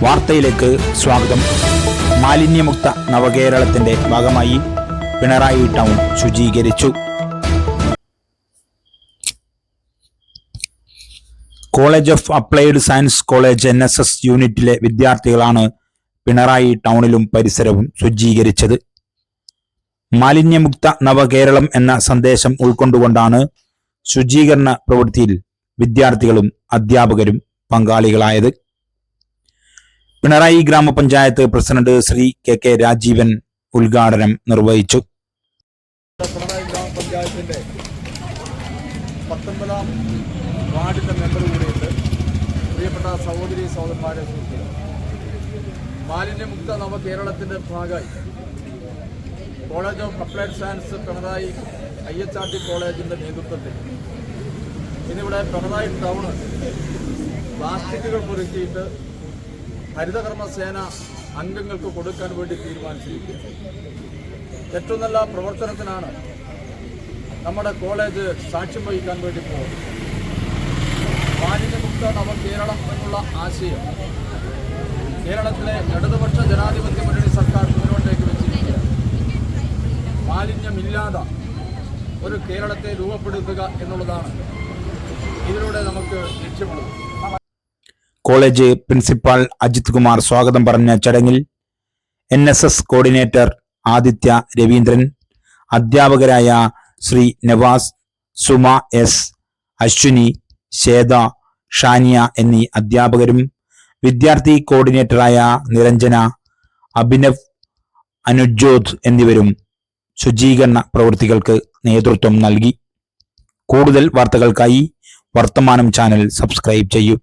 വാർത്തയിലേക്ക് സ്വാഗതം. മാലിന്യമുക്ത നവകേരളത്തിന്റെ ഭാഗമായി പിണറായി ടൗൺ ശുചീകരിച്ചു. College of applied science college NSS യൂണിറ്റിലെ വിദ്യാർത്ഥികളാണ് പിണറായി ടൗണിലും പരിസരവും ശുചീകരിച്ചത്. മാലിന്യമുക്ത നവകേരളം എന്ന സന്ദേശം ഉൾക്കൊണ്ടുകൊണ്ടാണ് ശുചീകരണ പ്രവൃത്തിയിൽ വിദ്യാർത്ഥികളും അധ്യാപകരും പങ്കാളികളായത്. പിണറായി ഗ്രാമപഞ്ചായത്ത് പ്രസിഡന്റ് ശ്രീ KK രാജീവൻ ഉദ്ഘാടനം നിർവഹിച്ചു. പിണറായി ഗ്രാമപഞ്ചായത്തിന്റെ 19ാം വാർഡിന്റെ മെമ്പർ കൂടിയിട്ട് പ്രിയപ്പെട്ട സഹോദരി സഹോദരന്മാരെ സൂചിപ്പിക്കുക, മാലിന്യമുക്ത നവകേരളത്തിന്റെ ഭാഗമായി college of applied science Pinarayi IHRD കോളേജിന്റെ നേതൃത്വത്തിൽ ഇന്നിവിടെ പിണറായി ടൗണ് പ്ലാസ്റ്റിക്കുകൾ പൊറുക്കിയിട്ട് ഹരിതകർമ്മസേന അംഗങ്ങൾക്ക് കൊടുക്കാൻ വേണ്ടി തീരുമാനിച്ചിരിക്കുന്നത്. ഏറ്റവും നല്ല പ്രവർത്തനത്തിനാണ് നമ്മുടെ കോളേജ് സാക്ഷ്യം വഹിക്കാൻ വേണ്ടി പോകുന്നത്. മാലിന്യമുക്ത നവകേരളം എന്നുള്ള ആശയം കേരളത്തിലെ ഇടതുപക്ഷ ജനാധിപത്യ മുന്നണി സർക്കാർ മുന്നോട്ടേക്ക് വെച്ചിരിക്കുകയാണ്. മാലിന്യമില്ലാതെ ഒരു കേരളത്തെ രൂപപ്പെടുത്തുക എന്നുള്ളതാണ് ഇതിലൂടെ നമുക്ക് ലക്ഷ്യമുള്ളത്. കോളേജ് പ്രിൻസിപ്പാൾ അജിത് കുമാർ സ്വാഗതം പറഞ്ഞ ചടങ്ങിൽ NSS കോർഡിനേറ്റർ ആദിത്യ രവീന്ദ്രൻ, അധ്യാപകരായ ശ്രീ നവാസ്, സുമ S, അശ്വിനി, ശ്വേത, ഷാനിയ എന്നീ അധ്യാപകരും വിദ്യാർത്ഥി കോർഡിനേറ്ററായ നിരഞ്ജന, അഭിനവ്, അനുജ്യോത് എന്നിവരും ശുചീകരണ പ്രവൃത്തികൾക്ക് നേതൃത്വം നൽകി. കൂടുതൽ വാർത്തകൾക്കായി വർത്തമാനം ചാനൽ സബ്സ്ക്രൈബ് ചെയ്യൂ.